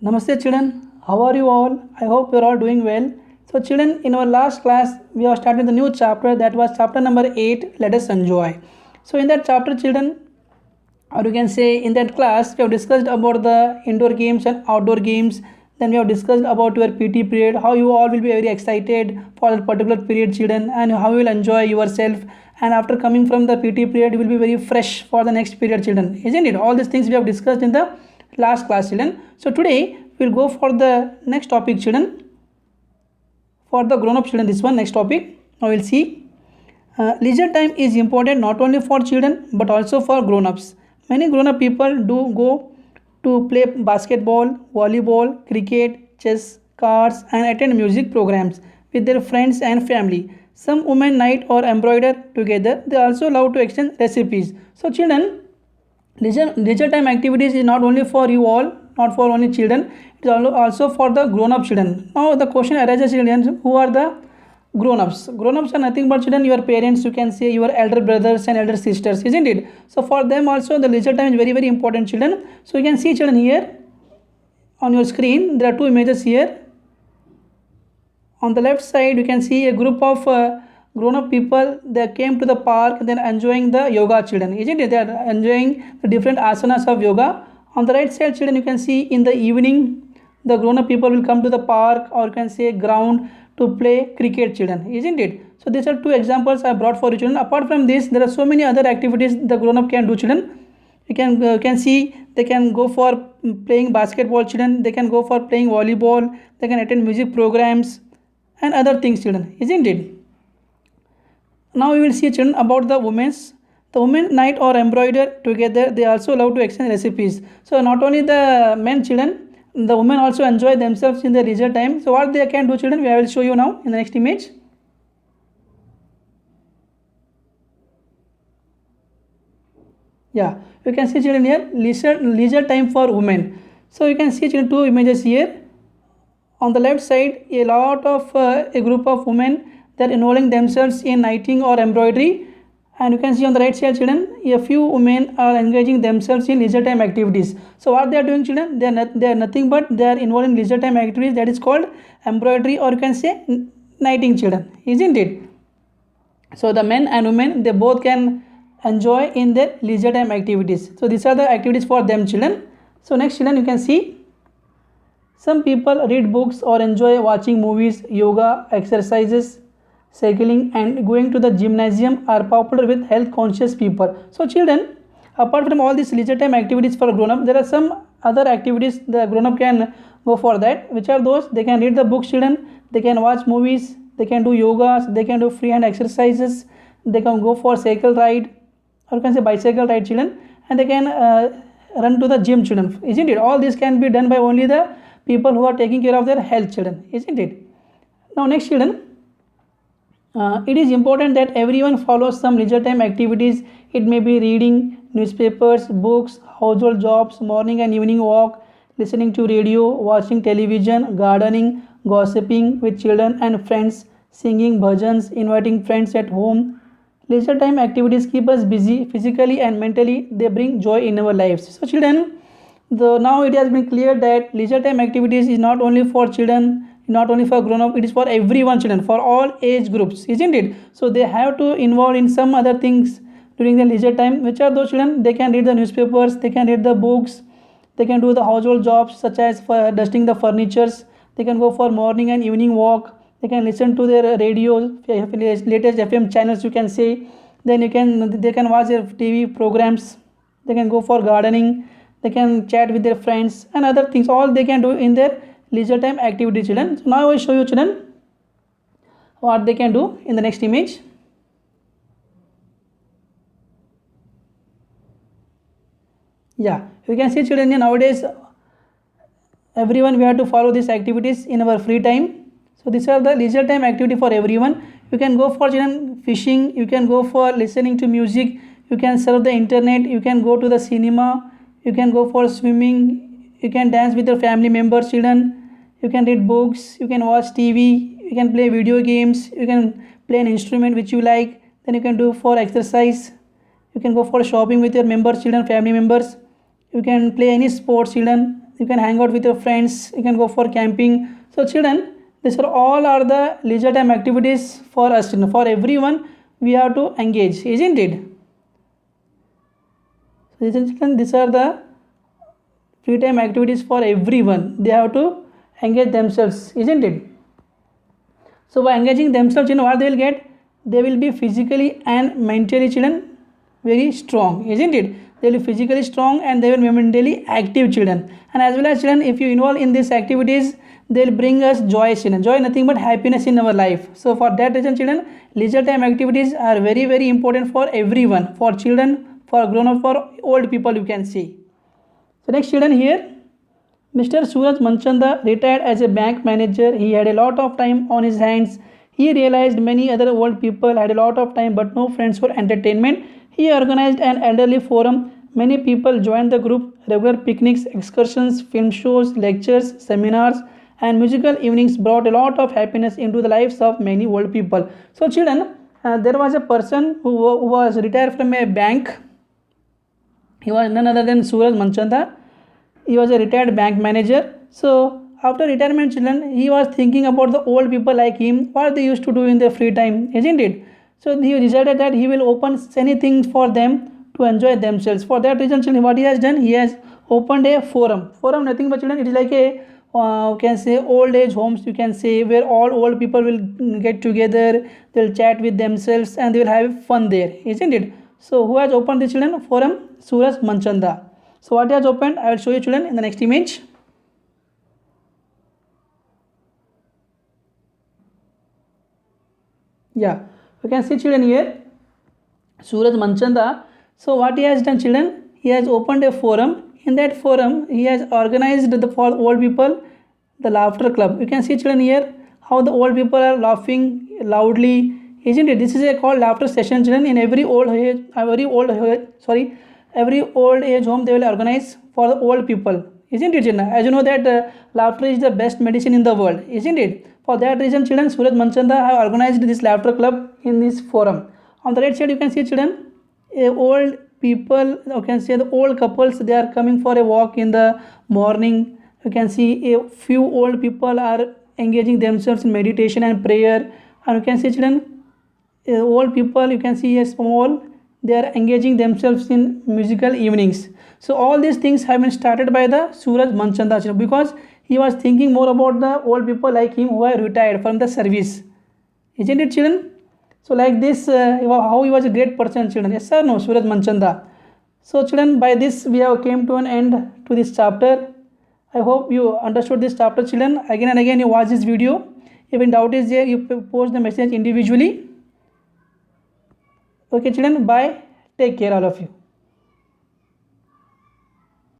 Namaste children, how are you all? I hope you are all doing well. So children, in our last class, we have started the new chapter that was chapter number 8, let us enjoy. So in that chapter children, or you can say in that class, we have discussed about the indoor games and outdoor games. Then we have discussed about your PT period, how you all will be very excited for that particular period children and how you will enjoy yourself. And after coming from the PT period, you will be very fresh for the next period children, isn't it? All these things we have discussed in the last class children. So today we'll go for the next topic children. For the grown up children, this one next topic. Now we'll see. Leisure time is important not only for children but also for grown ups. Many grown up people do go to play basketball, volleyball, cricket, chess, cards, and attend music programs with their friends and family. Some women knit or embroider together. They also love to exchange recipes. So, children, leisure time activities is not only for you all, not for only children, it is also for the grown up children. Now the question arises, children, who are the grown ups? Grown ups are nothing but children, your parents, you can say your elder brothers and elder sisters, isn't it? So for them also the leisure time is very very important children. So you can see children here on your screen, there are two images here. On the left side you can see a group of grown-up people. They came to the park, then enjoying the yoga children, isn't it? They are enjoying the different asanas of yoga. On the right side children, you can see in the evening the grown-up people will come to the park, or you can say ground, to play cricket children, isn't it? So these are two examples I brought for you children. Apart from this, there are so many other activities the grown-up can do children. You can see they can go for playing basketball children, they can go for playing volleyball, they can attend music programs and other things children, isn't it? Now we will see children about the women's. The women knit or embroider together. They also love to exchange recipes. So not only the men children, the women also enjoy themselves in their leisure time. So what they can do children, I will show you now in the next image. Yeah, you can see children here leisure time for women. So you can see children two images here. On the left side, a group of women, they are involving themselves in knitting or embroidery, and you can see on the right side children, a few women are engaging themselves in leisure time activities. So what they are doing children, they are nothing but they are involved in leisure time activities, that is called embroidery, or you can say knitting children, isn't it? So the men and women, they both can enjoy in their leisure time activities. So these are the activities for them children. So next children, you can see some people read books or enjoy watching movies. Yoga, exercises, cycling and going to the gymnasium are popular with health conscious people. So children, apart from all these leisure time activities for grown up, there are some other activities the grown up can go for that. Which are those? They can read the books children, they can watch movies, they can do yogas, they can do free hand exercises, they can go for cycle ride, or you can say bicycle ride children, and they can run to the gym children, isn't it? All this can be done by only the people who are taking care of their health children, isn't it? Now next children, it is important that everyone follows some leisure time activities. It may be reading newspapers, books, household jobs, morning and evening walk, listening to radio, watching television, gardening, gossiping with children and friends, singing bhajans, inviting friends at home. Leisure time activities keep us busy physically and mentally. They bring joy in our lives. So children, now it has been clear that leisure time activities is not only for children, not only for grown up, it is for everyone children, for all age groups, isn't it? So they have to involve in some other things during their leisure time. Which are those children? They can read the newspapers, they can read the books, they can do the household jobs such as for dusting the furnitures, they can go for morning and evening walk, they can listen to their radio, latest FM channels, you can say. Then they can watch their TV programs, they can go for gardening, they can chat with their friends and other things. All they can do in their leisure time activity children. So now I will show you children what they can do in the next image. Yeah, you can see children, nowadays everyone we have to follow these activities in our free time. So these are the leisure time activity for everyone. You can go for children fishing, you can go for listening to music, you can surf the internet, you can go to the cinema, you can go for swimming, you can dance with your family members children, you can read books, you can watch TV, you can play video games, you can play an instrument which you like. Then you can do for exercise, you can go for shopping with your members children, family members, you can play any sports children, you can hang out with your friends, you can go for camping. So children, these are all are the leisure time activities for us, for everyone we have to engage, isn't it? So children, these are the free time activities for everyone. They have to engage themselves, isn't it? So by engaging themselves, what they will get? They will be physically and mentally, children, very strong, isn't it? They will be physically strong and they will be mentally active, children. And as well as children, if you involve in these activities, they will bring us joy, children. Joy, nothing but happiness in our life. So for that reason, children, leisure time activities are very, very important for everyone, for children, for grown up, for old people, you can see. So next, children, here Mr. Suraj Manchanda retired as a bank manager. He had a lot of time on his hands. He realized many other old people had a lot of time but no friends for entertainment. He organized an elderly forum. Many people joined the group. Regular picnics, excursions, film shows, lectures, seminars, and musical evenings brought a lot of happiness into the lives of many old people. So, children, there was a person who was retired from a bank. He was none other than Suraj Manchanda. He was a retired bank manager. So after retirement, children, he was thinking about the old people like him, what they used to do in their free time, isn't it? So he decided that he will open anything for them to enjoy themselves. For that reason, children, what he has done, he has opened a forum. Forum, nothing but children, it is like a you can say old age homes, you can say, where all old people will get together, they'll chat with themselves and they will have fun there, isn't it? So who has opened the children forum? Suraj Manchanda. So what has opened, I will show you, children, in the next image. Yeah, you can see, children, here Suraj Manchanda. So what he has done, children, he has opened a forum. In that forum, he has organized for old people the laughter club. You can see, children, here how the old people are laughing loudly, isn't it? This is a called laughter session, children. In every old age, every old age home they will organize for the old people, isn't it, children? As you know that laughter is the best medicine in the world, isn't it? For that reason, children, Suraj Manchanda have organized this laughter club in this forum. On the right side, you can see, children, old people, you can say the old couples, they are coming for a walk in the morning. You can see a few old people are engaging themselves in meditation and prayer. And you can see, children, old people, you can see a small, they are engaging themselves in musical evenings. So all these things have been started by the Suraj Manchanda, because he was thinking more about the old people like him who are retired from the service, isn't it, children? So like this, how he was a great person, children. Yes or no, Suraj Manchanda? So children, by this we have came to an end to this chapter. I hope you understood this chapter, children. Again and again you watch this video. If in doubt is there, you post the message individually. Okay, children, bye. Take care, all of you.